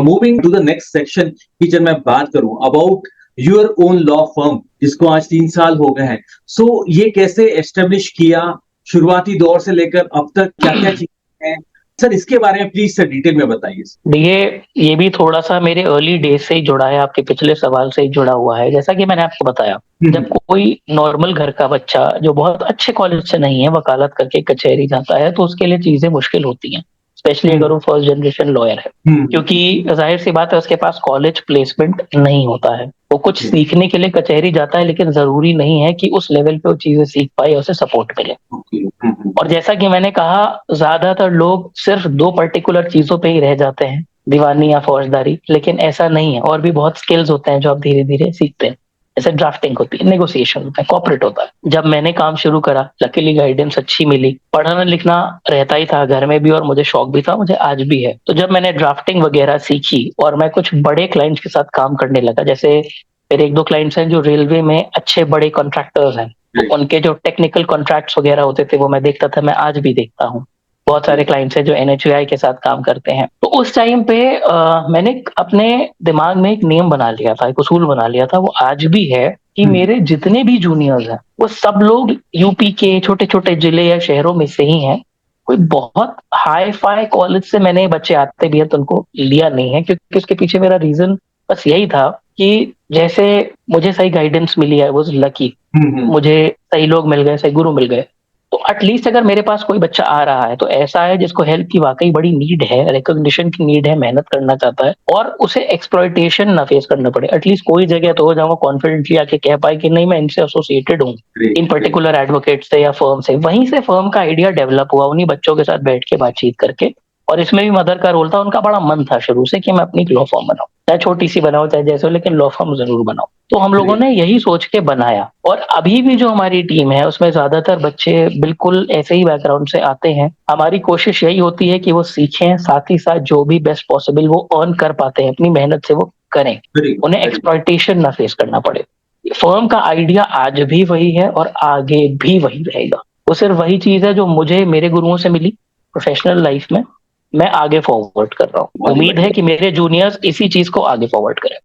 Moving to the next section की जब मैं बात करूं about your own law firm, जिसको आज 3 साल हो गए हैं, सो ये कैसे एस्टेब्लिश किया, शुरुआती दौर से लेकर अब तक क्या क्या चीजें हैं सर, इसके बारे में प्लीज सर डिटेल में बताइए। देखिए, ये भी थोड़ा-सा मेरे अर्ली डेज़ से ही जुड़ा है, आपके पिछले सवाल से ही जुड़ा हुआ है। जैसा कि मैंने आपको बताया, जब कोई नॉर्मल घर का बच्चा जो बहुत अच्छे कॉलेज से नहीं है, वकालत करके कचहरी जाता है, तो उसके लिए चीज़ें मुश्किल होती हैं, स्पेशली अगर वो फर्स्ट जनरेशन लॉयर है। क्योंकि ज़ाहिर-सी बात है उसके पास कॉलेज प्लेसमेंट नहीं होता है। वो कुछ सीखने के लिए कचहरी जाता है, लेकिन ज़रूरी नहीं है कि उस लेवल पे वो चीज़ें सीख पाए या उसे सपोर्ट मिले। और जैसा कि मैंने कहा, ज़्यादातर लोग सिर्फ़ 2 पर्टिकुलर चीज़ों पे ही रह जाते हैं, दीवानी या फ़ौजदारी, लेकिन ऐसा नहीं है, और भी बहुत स्किल्स होते हैं जो आप धीरे-धीरे सीखते हैं। जैसे ड्राफ्टिंग होती है, नेगोशिएशन होता है, कॉर्पोरेट होता है। जब मैंने काम शुरू करा, लकीली गाइडेंस अच्छी मिली, पढ़ना-लिखना रहता ही था घर में भी और मुझे शौक भी था, मुझे आज भी है। तो जब मैंने ड्राफ्टिंग वगैरह सीखी और मैं कुछ बड़े क्लाइंट्स के साथ काम करने लगा, जैसे मेरे 1-2 क्लाइंट्स हैं जो रेलवे में अच्छे बड़े कॉन्ट्रैक्टर्स हैं, तो उनके जो टेक्निकल कॉन्ट्रैक्ट्स वगैरह होते थे, वो मैं देखता था, मैं आज भी देखता हूँ। बहुत सारे क्लाइंट्स हैं जो एनएचएआई के साथ काम करते हैं। तो उस टाइम पे मैंने अपने दिमाग में एक नियम बना लिया था, एक उसूल बना लिया था, वो आज भी है कि मेरे जितने भी जूनियर्स हैं, वो सब लोग यूपी के छोटे-छोटे जिले या शहरों में से ही हैं। कोई बहुत हाई-फाई कॉलेज से मैंने बच्चे आते भी हैं तो उनको लिया नहीं है, क्योंकि उसके पीछे मेरा रीज़न बस यही था कि जैसे मुझे सही गाइडेंस मिली, आई वाज़ लकी। मुझे सही लोग मिल गए, सही गुरु मिल गए। तो एटलीस्ट अगर मेरे पास कोई बच्चा आ रहा है, तो ऐसा है जिसको हेल्प की वाक़ई बड़ी नीड है, रिकॉग्निशन की नीड है, मेहनत करना चाहता है और उसे एक्सप्लॉइटेशन ना फेस करना पड़े। एटलीस्ट कोई जगह तो हो जहाँ वो कॉन्फिडेंटली आके कह पाए कि नहीं, मैं इनसे एसोसिएटेड हूँ, इन पर्टिकुलर एडवोकेट से या फर्म से। वहीं से फर्म का आइडिया डेवलप हुआ, उन्हीं बच्चों के साथ बैठ के बातचीत करके। और इसमें भी मदर का रोल था, उनका बड़ा मन था शुरू से कि मैं अपनी एक लॉ फर्म बनाऊँ, चाहे छोटी-सी बनाऊँ, चाहे जैसे हो, लेकिन लॉ फर्म ज़रूर बनाऊँ। तो हम लोगों ने यही सोच के बनाया और अभी भी जो हमारी टीम है उसमें ज़्यादातर बच्चे बिल्कुल ऐसे ही बैकग्राउंड से आते हैं। हमारी कोशिश यही होती है कि वो सीखें, साथ ही साथ जो भी बेस्ट पॉसिबल वो अर्न कर पाते हैं अपनी मेहनत से वो करें, उन्हें एक्सप्लॉइटेशन ना फेस करना पड़े। फर्म का आइडिया आज भी वही है और आगे भी वही रहेगा। वो सिर्फ वही चीज़ है जो मुझे मेरे गुरुओं से मिली प्रोफेशनल लाइफ में, मैं आगे फॉरवर्ड कर रहा हूँ। उम्मीद है कि मेरे जूनियर्स इसी चीज़ को आगे फॉरवर्ड करें।